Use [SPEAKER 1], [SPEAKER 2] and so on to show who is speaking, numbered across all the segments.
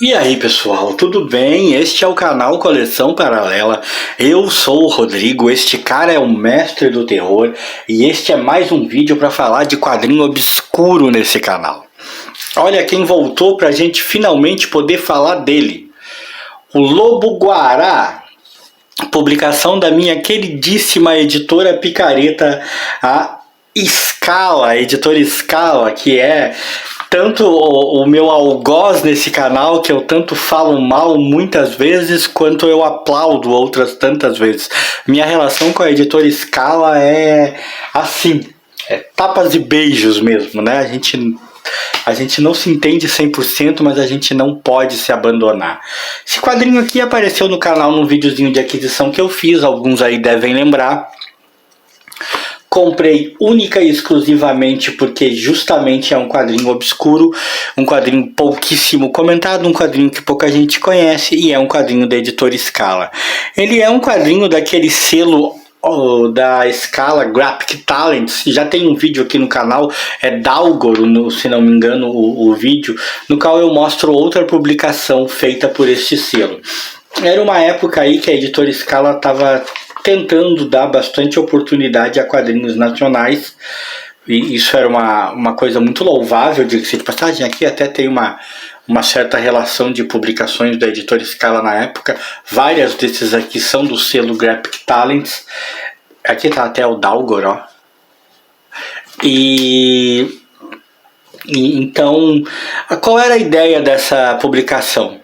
[SPEAKER 1] E aí pessoal, tudo bem? Este é o canal Coleção Paralela. Eu sou o Rodrigo, este cara é o mestre do terror e este é mais um vídeo para falar de quadrinho obscuro nesse canal. Olha quem voltou para a gente finalmente poder falar dele. O Lobo-Guará, publicação da minha queridíssima editora Picareta, a Scala, a editora Scala, que é tanto o meu algoz nesse canal, que eu tanto falo mal muitas vezes, quanto eu aplaudo outras tantas vezes. Minha relação com a editora Scala é assim, é tapas e beijos mesmo, né? A gente não se entende 100%, mas a gente não pode se abandonar. Esse quadrinho aqui apareceu no canal num videozinho de aquisição que eu fiz, alguns aí devem lembrar. Comprei única e exclusivamente porque justamente é um quadrinho obscuro, um quadrinho pouquíssimo comentado, um quadrinho que pouca gente conhece e é um quadrinho da editora Scala. Ele é um quadrinho daquele selo da Scala Graphic Talents, já tem um vídeo aqui no canal, é Dalgoro, se não me engano o vídeo, no qual eu mostro outra publicação feita por este selo. Era uma época aí que a editora Scala estava tentando dar bastante oportunidade a quadrinhos nacionais, e isso era uma coisa muito louvável, diga-se de passagem. Aqui até tem uma certa relação de publicações da editora Scala na época, várias desses aqui são do selo Graphic Talents, aqui tá até o Dalgor, ó. Então, qual era a ideia dessa publicação?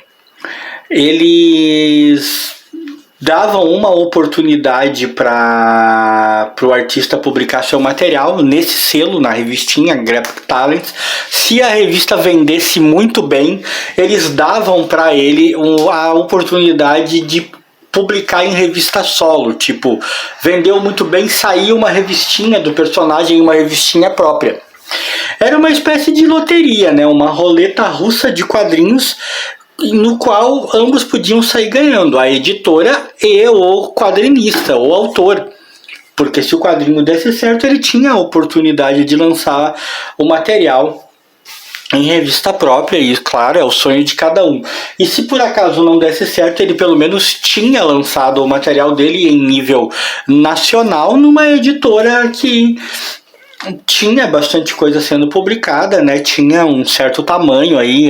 [SPEAKER 1] Eles davam uma oportunidade para o artista publicar seu material nesse selo, na revistinha Graphic Talents. Se a revista vendesse muito bem, eles davam para ele a oportunidade de publicar em revista solo, tipo, vendeu muito bem, saía uma revistinha do personagem, uma revistinha própria. Era uma espécie de loteria, né? Uma roleta russa de quadrinhos no qual ambos podiam sair ganhando, a editora e o quadrinista, o autor. Porque se o quadrinho desse certo, ele tinha a oportunidade de lançar o material em revista própria, e claro, é o sonho de cada um. E se por acaso não desse certo, ele pelo menos tinha lançado o material dele em nível nacional numa editora que tinha bastante coisa sendo publicada, né? Tinha um certo tamanho aí,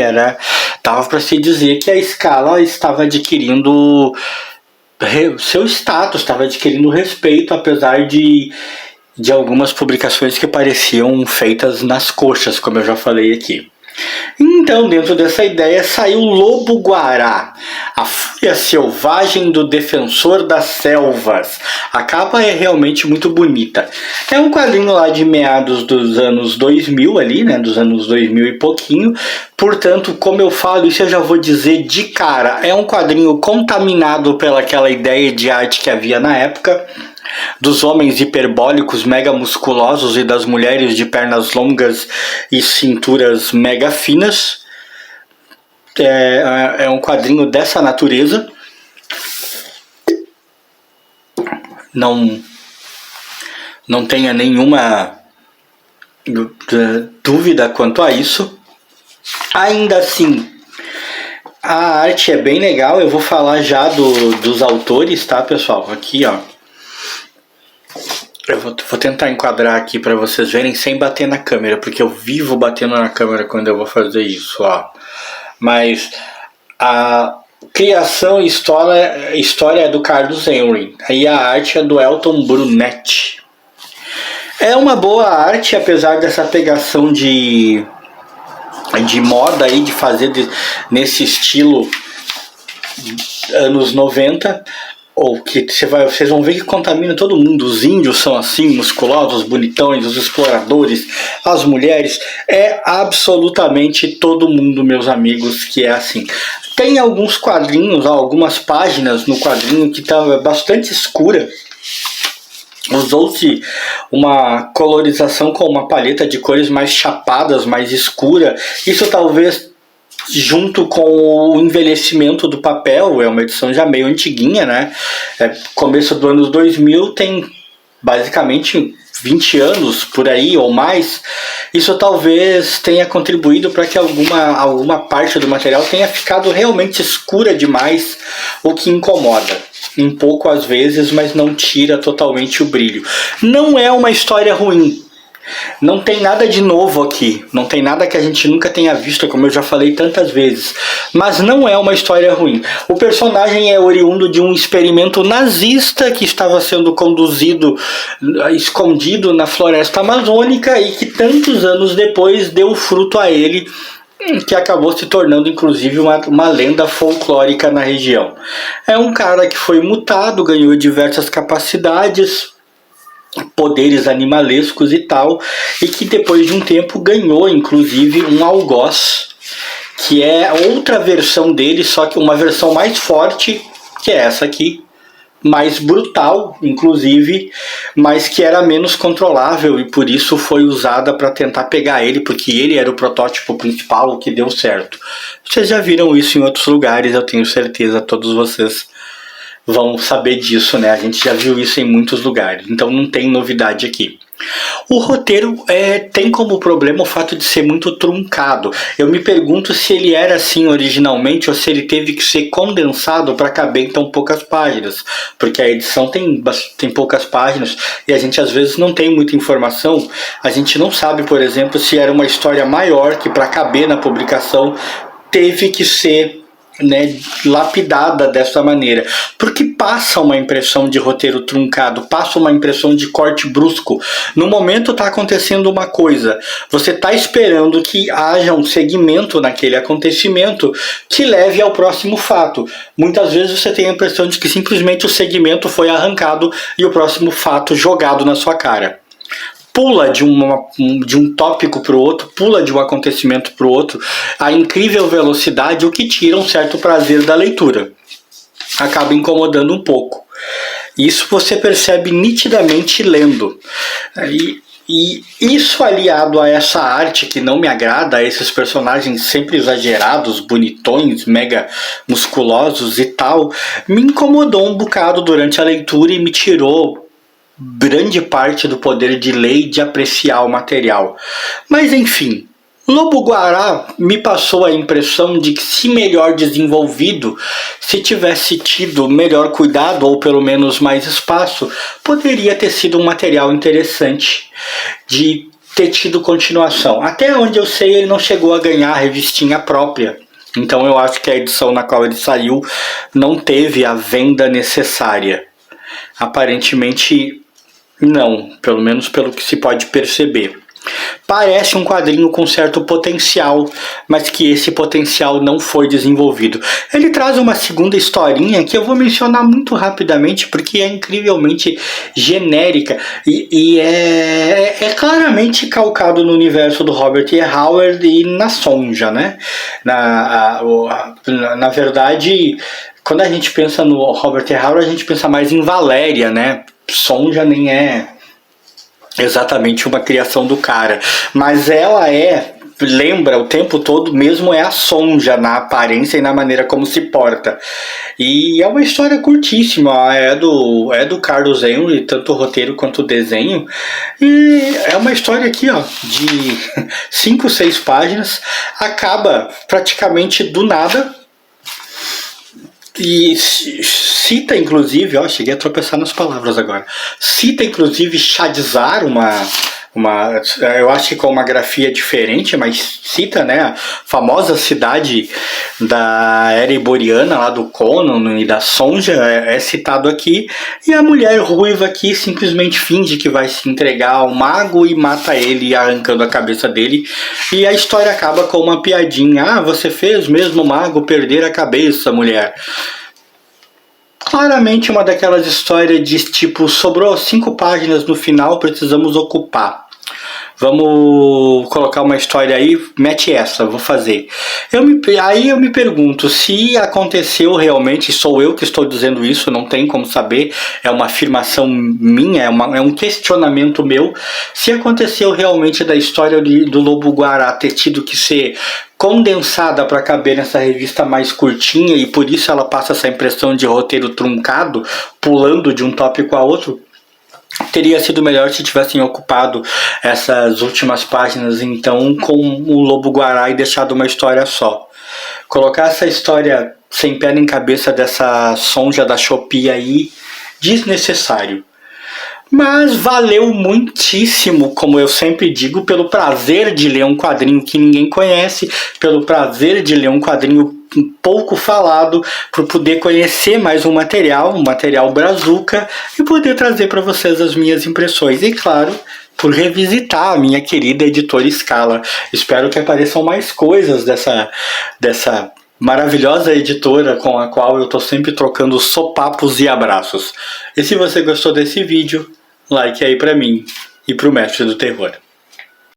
[SPEAKER 1] dava para se dizer que a Scala estava adquirindo seu status, estava adquirindo respeito, apesar de algumas publicações que pareciam feitas nas coxas, como eu já falei aqui. Então, dentro dessa ideia, saiu Lobo-Guará, a fúria selvagem do defensor das selvas. A capa é realmente muito bonita. É um quadrinho lá de meados dos anos 2000 ali, né, dos anos 2000 e pouquinho. Portanto, como eu falo, isso eu já vou dizer de cara, é um quadrinho contaminado pelaquela ideia de arte que havia na época, dos homens hiperbólicos mega musculosos e das mulheres de pernas longas e cinturas mega finas. É um quadrinho dessa natureza. Não tenha nenhuma dúvida quanto a isso. Ainda assim, a arte é bem legal. Eu vou falar já dos autores, tá, pessoal? Aqui, ó. Eu vou tentar enquadrar aqui para vocês verem sem bater na câmera, porque eu vivo batendo na câmera quando eu vou fazer isso, ó. Mas a criação e história é do Carlos Henry, aí a arte é do Elton Brunetti. É uma boa arte, apesar dessa pegação de moda aí, de fazer nesse estilo anos 90. Ou que vocês vão ver que contamina todo mundo. Os índios são assim, musculosos, bonitões, os exploradores, as mulheres. É absolutamente todo mundo, meus amigos, que é assim. Tem alguns quadrinhos, algumas páginas no quadrinho que tá bastante escura. Usou-se uma colorização com uma paleta de cores mais chapadas, mais escura. Isso talvez junto com o envelhecimento do papel, é uma edição já meio antiguinha, né? Começo do anos 2000, tem basicamente 20 anos por aí ou mais, Isso talvez tenha contribuído para que alguma parte do material tenha ficado realmente escura demais, o que incomoda. Um pouco às vezes, mas não tira totalmente o brilho. Não é uma história ruim. Não tem nada de novo aqui, não tem nada que a gente nunca tenha visto, como eu já falei tantas vezes, mas não é uma história ruim. O personagem é oriundo de um experimento nazista que estava sendo conduzido escondido na floresta amazônica e que tantos anos depois deu fruto a ele, que acabou se tornando inclusive uma lenda folclórica na região. É um cara que foi mutado, ganhou diversas capacidades, poderes animalescos e tal, e que depois de um tempo ganhou inclusive um algoz, que é outra versão dele, só que uma versão mais forte que é essa aqui, mais brutal inclusive, mas que era menos controlável e por isso foi usada para tentar pegar ele, porque ele era o protótipo principal, o que deu certo. Vocês já viram isso em outros lugares, eu tenho certeza, todos vocês vão saber disso, né? A gente já viu isso em muitos lugares, então não tem novidade aqui. O roteiro tem como problema o fato de ser muito truncado. Eu me pergunto se ele era assim originalmente ou se ele teve que ser condensado para caber em tão poucas páginas, porque a edição tem poucas páginas e a gente às vezes não tem muita informação. A gente não sabe, por exemplo, se era uma história maior que para caber na publicação teve que ser, né, lapidada dessa maneira, porque passa uma impressão de roteiro truncado, passa uma impressão de corte brusco. No momento está acontecendo uma coisa, você está esperando que haja um segmento naquele acontecimento que leve ao próximo fato. Muitas vezes você tem a impressão de que simplesmente o segmento foi arrancado e o próximo fato jogado na sua cara. Pula de um tópico para o outro, pula de um acontecimento para o outro, a incrível velocidade, o que tira um certo prazer da leitura. Acaba incomodando um pouco. Isso você percebe nitidamente lendo. E isso aliado a essa arte que não me agrada, a esses personagens sempre exagerados, bonitões, mega musculosos e tal, me incomodou um bocado durante a leitura e me tirou grande parte do poder de ler e de apreciar o material. Mas enfim, Lobo-Guará me passou a impressão de que, se melhor desenvolvido, se tivesse tido melhor cuidado ou pelo menos mais espaço, poderia ter sido um material interessante de ter tido continuação. Até onde eu sei, ele não chegou a ganhar a revistinha própria. Então eu acho que a edição na qual ele saiu não teve a venda necessária. Aparentemente não, pelo menos pelo que se pode perceber. Parece um quadrinho com certo potencial, mas que esse potencial não foi desenvolvido. Ele traz uma segunda historinha que eu vou mencionar muito rapidamente porque é incrivelmente genérica e é claramente calcado no universo do Robert E. Howard e na Sonja, né? Na verdade, quando a gente pensa no Robert E. Howard, a gente pensa mais em Valéria, né? Sonja nem é exatamente uma criação do cara, mas ela lembra o tempo todo mesmo, é a Sonja na aparência e na maneira como se porta. E é uma história curtíssima, é do Carlos Henry, tanto o roteiro quanto o desenho, e é uma história aqui, ó, de 5, 6 páginas, acaba praticamente do nada. E cita inclusive, ó, cheguei a tropeçar nas palavras agora. Cita inclusive Chadzar, eu acho que com uma grafia diferente, mas cita, né, a famosa cidade da Ereboriana, lá do Conan e da Sonja, é citado aqui. E a mulher ruiva aqui simplesmente finge que vai se entregar ao mago e mata ele, arrancando a cabeça dele. E a história acaba com uma piadinha: ah, você fez mesmo o mago perder a cabeça, mulher. Claramente uma daquelas histórias de tipo, sobrou 5 páginas no final, precisamos ocupar. Vamos colocar uma história aí, mete essa, vou fazer. Aí eu me pergunto se aconteceu realmente, sou eu que estou dizendo isso, não tem como saber, é uma afirmação minha, é um questionamento meu, se aconteceu realmente da história do Lobo-Guará ter tido que ser condensada para caber nessa revista mais curtinha e por isso ela passa essa impressão de roteiro truncado, pulando de um tópico a outro. Teria sido melhor se tivessem ocupado essas últimas páginas, então, com o Lobo-Guará e deixado uma história só. Colocar essa história sem pé nem cabeça dessa Sonja da Shopee aí, desnecessário. Mas valeu muitíssimo, como eu sempre digo, pelo prazer de ler um quadrinho que ninguém conhece, pelo prazer de ler um quadrinho pouco falado, para poder conhecer mais um material brazuca, e poder trazer para vocês as minhas impressões. E claro, por revisitar a minha querida editora Scala. Espero que apareçam mais coisas dessa maravilhosa editora com a qual eu estou sempre trocando sopapos e abraços. E se você gostou desse vídeo, like aí pra mim e pro Mestre do Terror.